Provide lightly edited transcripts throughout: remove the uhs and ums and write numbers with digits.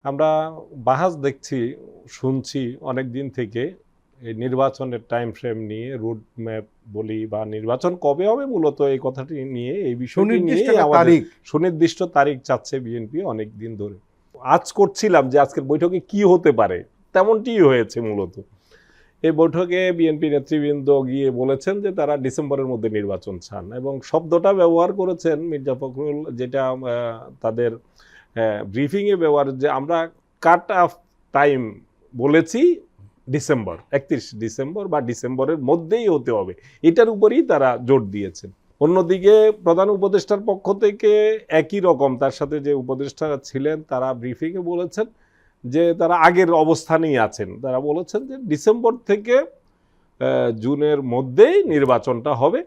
আমরা বাহাস দেখছি, শুনছি অনেক দিন থেকে এই নির্বাচনের টাইম ফ্রেম নিয়ে, রুট ম্যাপ বলি বা নির্বাচন কবে হবে, মূলত এই কথাটি নিয়ে, এই বিষয়টি নিয়ে সুনির্দিষ্ট একটা আমাদের তারিখ। সুনির্দিষ্ট তারিখ চাচ্ছে বিএনপি অনেক দিন ধরে। আজ করছিলাম যে আজকের বৈঠকে কি হতে পারে, তেমনটি হয়েছে মূলত। এই বৈঠকে বিএনপি নেতৃবৃন্দ গিয়ে বলেছেন যে তারা ডিসেম্বরের মধ্যে নির্বাচন চান, এবং শব্দটা ব্যবহার করেছেন মির্জা ফখরুল, যেটা তাদের ব্রিফিংয়ে ব্যবহার, যে আমরা কাট অফ টাইম বলেছি ডিসেম্বর, 31 ডিসেম্বর বা ডিসেম্বরের মধ্যেই হতে হবে, এটার উপরেই তারা জোর দিয়েছেন। অন্যদিকে প্রধান উপদেষ্টার পক্ষ থেকে একই রকম, তার সাথে যে উপদেষ্টারা ছিলেন তারা ব্রিফিংয়ে বলেছেন যে তারা আগের অবস্থানেই আছেন। তারা বলেছেন যে ডিসেম্বর থেকে জুনের মধ্যেই নির্বাচনটা হবে,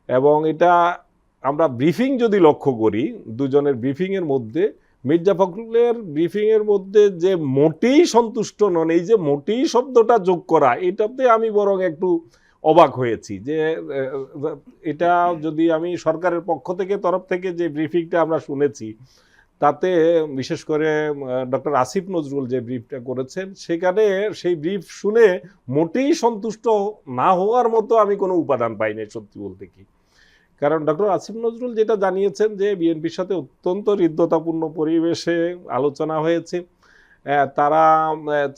এবং এটা আমরা ব্রিফিং যদি লক্ষ্য করি, দুজনের ব্রিফিংয়ের মধ্যে, মির্জা ফখরুলের ব্রিফিংয়ের মধ্যে যে মোটেই সন্তুষ্ট নন, এই যে মোটেই শব্দটা যোগ করা, এটাতে আমি বরং একটু অবাক হয়েছি। যে এটা যদি আমি সরকারের পক্ষ থেকে তরফ থেকে যে ব্রিফিংটা আমরা শুনেছি, তাতে বিশেষ করে ডক্টর আসিফ নজরুল যে ব্রিফটা করেছেন, সেখানে সেই ব্রিফ শুনে মোটেই সন্তুষ্ট না হওয়ার মতো আমি কোনো উপাদান পাইনি, সত্যি বলতে কি। কারণ ডক্টর আসিফ নজরুল যেটা জানিয়েছেন যে বিএনপির সাথে অত্যন্ত হৃদ্যতাপূর্ণ পরিবেশে আলোচনা হয়েছে, তারা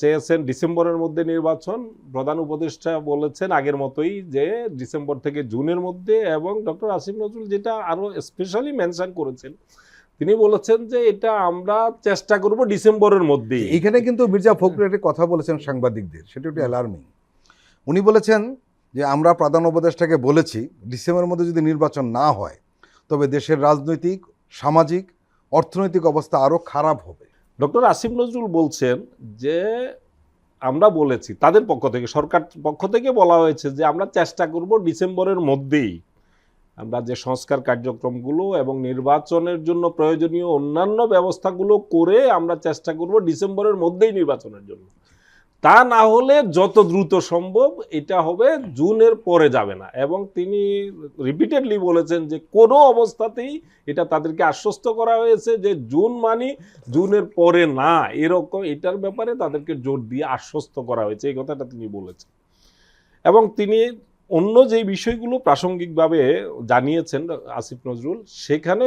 চেয়েছেন ডিসেম্বরের মধ্যে নির্বাচন। প্রধান উপদেষ্টা বলেছেন আগের মতোই যে ডিসেম্বর থেকে জুনের মধ্যে, এবং ডক্টর আসিফ নজরুল যেটা আরও স্পেশালি মেনশন করেছেন, তিনি বলেছেন যে এটা আমরা চেষ্টা করব ডিসেম্বরের মধ্যেই। এখানে কিন্তু মির্জা ফখরুল একটা কথা বলেছেন সাংবাদিকদের, সেটা একটু অ্যালার্মিং। উনি বলেছেন যে আমরা প্রধান উপদেষ্টাকে বলেছি ডিসেম্বরের মধ্যে যদি নির্বাচন না হয় তবে দেশের রাজনৈতিক, সামাজিক, অর্থনৈতিক অবস্থা আরও খারাপ হবে। ডক্টর আসিফ নজরুল বলছেন যে আমরা বলেছি, তাদের পক্ষ থেকে, সরকার পক্ষ থেকে বলা হয়েছে যে আমরা চেষ্টা করব ডিসেম্বরের মধ্যেই আমরা যে সংস্কার কার্যক্রমগুলো এবং নির্বাচনের জন্য প্রয়োজনীয় অন্যান্য ব্যবস্থাগুলো করে আমরা চেষ্টা করব ডিসেম্বরের মধ্যেই নির্বাচনের জন্য। তা না হলে যত দ্রুত সম্ভব এটা হবে, জুনের পরে যাবে না। এবং তিনি রিপিটেডলি বলেছেন যে কোনো অবস্থাতেই, এটা তাদেরকে আশ্বস্ত করা হয়েছে যে জুন মানে জুনের পরে না, এরকম এটার ব্যাপারে তাদেরকে জোর দিয়ে আশ্বস্ত করা হয়েছে, এই কথাটা তিনি বলেছেন। এবং তিনি অন্য যে বিষয়গুলো প্রাসঙ্গিকভাবে জানিয়েছেন আসিফ নজরুল, সেখানে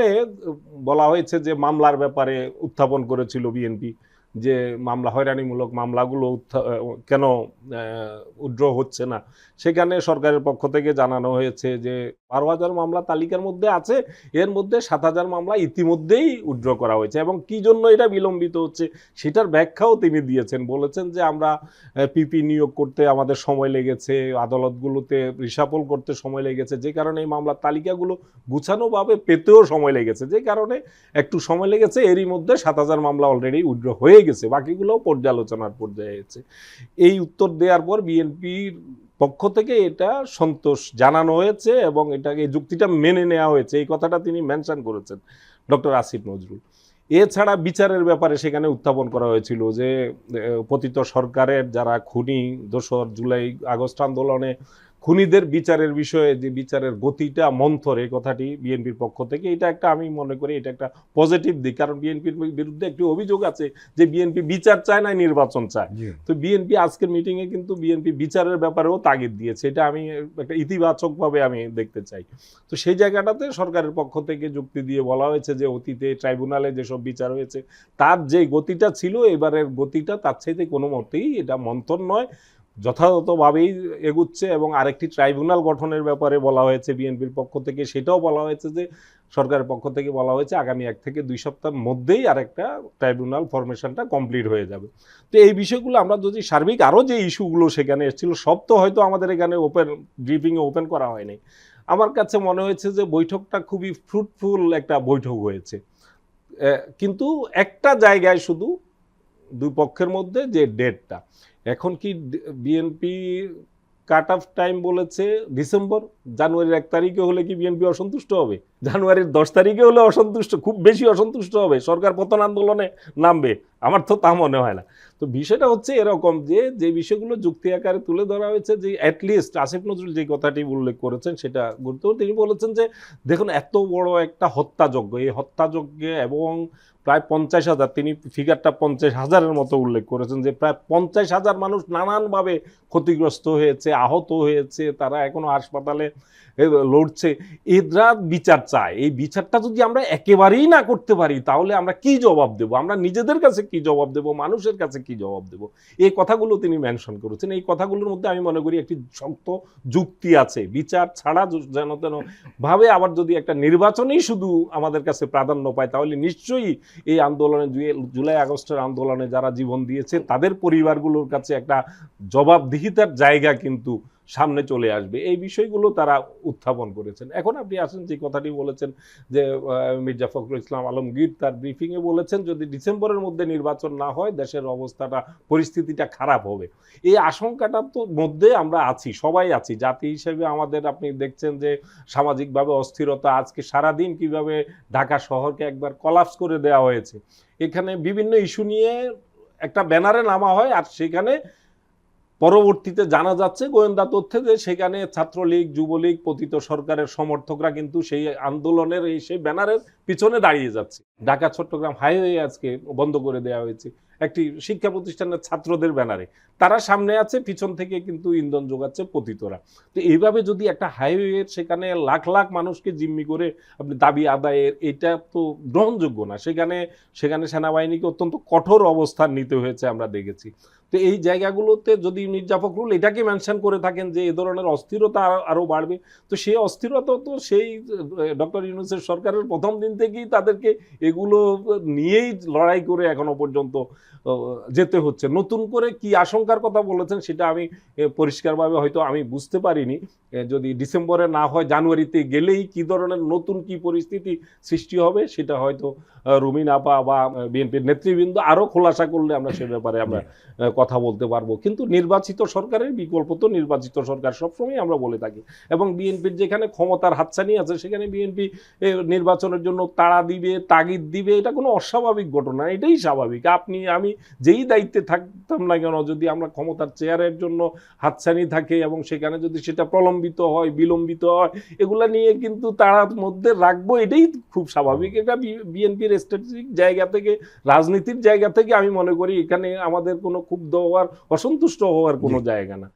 বলা হয়েছে যে মামলার ব্যাপারে উত্থাপন করেছিল বিএনপি, যে মামলা, হয়রানিমূলক মামলাগুলো কেন উইথড্র হচ্ছে না। সেখানে সরকারের পক্ষ থেকে জানানো হয়েছে যে 12,000 মামলা তালিকার মধ্যে আছে, এর মধ্যে 7,000 মামলা ইতিমধ্যেই উইথড্র করা হয়েছে, এবং কি জন্য এটা বিলম্বিত হচ্ছে সেটার ব্যাখ্যাও তিনি দিয়েছেন। বলেছেন যে আমরা পিপি নিয়োগ করতে আমাদের সময় লেগেছে, আদালতগুলোতে রিসাপল করতে সময় লেগেছে, যে কারণে এই মামলার তালিকাগুলো গুছানোভাবে পেতেও সময় লেগেছে, যে কারণে একটু সময় লেগেছে। এরই মধ্যে 7,000 মামলা অলরেডি উইথড্র হয়ে গেছে, বাকিগুলোও পর্যালোচনার পর্যায়ে আছে। এই উত্তর দেওয়ার পর বিএনপির পক্ষ থেকে এটা সন্তোষ জানানো হয়েছে, এবং এটাকে যুক্তিটা মেনে নেওয়া হয়েছে, এই কথাটা তিনি মেনশন করেছেন ডক্টর আসিফ নজরুল। এছাড়া বিচারের ব্যাপারে সেখানে উত্থাপন করা হয়েছিল যে পতিত সরকারের যারা খুনি, 2 জুলাই আগস্ট আন্দোলনে খুনিদের বিচারের বিষয়ে যে বিচারের গতিটা মন্থর, এই কথাটি বিএনপির পক্ষ থেকে, এটা একটা, আমি মনে করি এটা একটা পজিটিভ দিক। কারণ বিএনপির বিরুদ্ধে একটি অভিযোগ আছে যে বিএনপি বিচার চায় না, নির্বাচন চায়। তো বিএনপি আজকের মিটিংয়ে কিন্তু বিএনপি বিচারের ব্যাপারেও তাগিদ দিয়েছে, এটা আমি একটা ইতিবাচকভাবে আমি দেখতে চাই। তো সেই জায়গাটাতে সরকারের পক্ষ থেকে যুক্তি দিয়ে বলা হয়েছে যে অতীতে ট্রাইব্যুনালে যেসব বিচার হয়েছে তার যে গতিটা ছিল, এবারের গতিটা তার চাইতে কোনো মতেই এটা মন্থর নয়, যথাযথভাবেই এগুচ্ছে। এবং আরেকটি ট্রাইব্যুনাল গঠনের ব্যাপারে বলা হয়েছে বিএনপির পক্ষ থেকে, সেটাও বলা হয়েছে যে সরকারের পক্ষ থেকে বলা হয়েছে আগামী 1 থেকে 2 সপ্তাহের মধ্যেই আরেকটা ট্রাইব্যুনাল ফরমেশনটা কমপ্লিট হয়ে যাবে। তো এই বিষয়গুলো আমরা যদি সার্বিক আরও যে ইস্যুগুলো সেখানে এসেছিল, সব তো হয়তো আমাদের এখানে ব্রিফিংয়ে ওপেন করা হয়নি। আমার কাছে মনে হয়েছে যে বৈঠকটা খুবই ফ্রুটফুল একটা বৈঠক হয়েছে, কিন্তু একটা জায়গায় শুধু দুই পক্ষের মধ্যে যে ডেটটা, এখন কি বিএনপি কাট অফ টাইম বলেছে ডিসেম্বর, জানুয়ারির 1 তারিখে হলে কি বিএনপি অসন্তুষ্ট হবে? জানুয়ারির 10 তারিখে হলে অসন্তুষ্ট, খুব বেশি অসন্তুষ্ট হবে, সরকার পতন আন্দোলনে নামবে, আমার তো তা মনে হয় না। তো বিষয়টা হচ্ছে এরকম যে যে বিষয়গুলো যুক্তি আকারে তুলে ধরা হয়েছে, যে অ্যাটলিস্ট আসিফ নজরুল যে কথাটি উল্লেখ করেছেন সেটা গুরুত্বপূর্ণ। তিনি বলেছেন যে দেখুন এত বড় একটা হত্যাযজ্ঞ, এই হত্যাযজ্ঞে এবং প্রায় 50,000, তিনি ফিগারটা 50,000-এর মতো উল্লেখ করেছেন, যে প্রায় 50,000 মানুষ নানানভাবে ক্ষতিগ্রস্ত হয়েছে, আহত হয়েছে, তারা এখনো হাসপাতালে লড়ছে। এরা বিচার চায়। এই বিচারটা যদি আমরা একেবারেই না করতে পারি তাহলে আমরা কি জবাব দেব, আমরা নিজেদের কাছে কি জবাব দেব, মানুষের কাছে কি জবাব দেব? এই কথাগুলো তিনি মেনশন করেছেন। এই কথাগুলোর মধ্যে আমি মনে করি একটি শক্ত যুক্তি আছে। বিচার ছাড়া যেন তেন ভাবে আবার যদি একটা নির্বাচনেই শুধু আমাদের কাছে প্রাধান্য পায় তাহলে নিশ্চয়ই এই আন্দোলনে, জুলাই আগস্টের আন্দোলনে যারা জীবন দিয়েছে তাদের পরিবারগুলোর কাছে একটা জবাবদিহিতার জায়গা কিন্তু সামনে চলে আসবে। এই বিষয়গুলো তারা উত্থাপন করেছেন। এখন আপনি আসেন যে কথাটি বলেছেন যে মির্জা ফখরুল ইসলাম আলমগীর তার ব্রিফিংয়ে বলেছেন যদি ডিসেম্বরের মধ্যে নির্বাচন না হয় দেশের অবস্থাটা, পরিস্থিতিটা খারাপ হবে। এই আশঙ্কাটার তো মধ্যে আমরা আছি, সবাই আছি জাতি হিসেবে। আমাদের আপনি দেখছেন যে সামাজিকভাবে অস্থিরতা, আজকে সারাদিন কিভাবে ঢাকা শহরকে একবার কলাপস করে দেওয়া হয়েছে। এখানে বিভিন্ন ইস্যু নিয়ে একটা ব্যানারে নামা হয়, আর সেখানে পরবর্তীতে জানা যাচ্ছে গোয়েন্দা তথ্যে যে সেখানে ছাত্রলীগ, যুবলীগ, পতিত সরকারের সমর্থকরা কিন্তু সেই আন্দোলনের সেই ব্যানারের পিছনে দাঁড়িয়ে যাচ্ছে। ঢাকা চট্টগ্রাম হাইওয়ে আজকে বন্ধ করে দেওয়া হয়েছে একটি শিক্ষা প্রতিষ্ঠানের ছাত্রদের ব্যানারে, তারা সামনে আছে, পিছন থেকে কিন্তু ইন্ধন যোগাচ্ছে পতিতরা। তো এইভাবে যদি একটা হাইওয়ে, সেখানে লাখ লাখ মানুষকে জিম্মি করে আপনি দাবি আদায়ের, এটা তো গ্রহণযোগ্য না। সেখানে সেনাবাহিনীকে অত্যন্ত কঠোর অবস্থান নিতে হয়েছে, আমরা দেখেছি। তো এই জায়গাগুলোতে যদি মির্জা ফখরুল এটাকে মেনশন করে থাকেন যে এই ধরনের অস্থিরতা আরও বাড়বে, তো সেই অস্থিরতা তো সেই ডক্টর ইউনূসের সরকারের প্রথম দিন থেকেই তাদেরকে এগুলো নিয়েই লড়াই করে এখনো পর্যন্ত যেতে হচ্ছে। নতুন করে কি আশঙ্কার কথা বলেছেন সেটা আমি পরিষ্কারভাবে হয়তো আমি বুঝতে পারিনি। যদি ডিসেম্বরে না হয় জানুয়ারিতে গেলেই কি ধরনের নতুন কি পরিস্থিতি সৃষ্টি হবে সেটা হয়তো রুমিন আপা বা বিএনপির নেতৃবৃন্দ আরও খোলাসা করলে আমরা সে ব্যাপারে আমরা কথা বলতে পারবো। কিন্তু নির্বাচিত সরকারের বিকল্প তো নির্বাচিত সরকার, সবসময় আমরা বলে থাকি। এবং বিএনপির যেখানে ক্ষমতার হাতছানি আছে সেখানে বিএনপি নির্বাচনের জন্য তাড়া দিবে, তাগিদ দিবে, এটা কোনো অস্বাভাবিক ঘটনা, এটাই স্বাভাবিক। আপনি আমি যেই দায়িত্বে থাকতাম না কেন, যদি আমরা ক্ষমতার চেয়ারের জন্য হাতছানি থাকে এবং সেখানে যদি সেটা প্রলম্বিত হয়, বিলম্বিত হয়, এগুলা নিয়ে কিন্তু তাড়ার মধ্যে রাখবো, এটাই খুব স্বাভাবিক। এটা বিএনপির স্ট্র্যাটেজিক জায়গা থেকে, রাজনীতির জায়গা থেকে আমি মনে করি এখানে আমাদের কোনো ক্ষুব্ধ হওয়ার, অসন্তুষ্ট হওয়ার কোনো জায়গা না।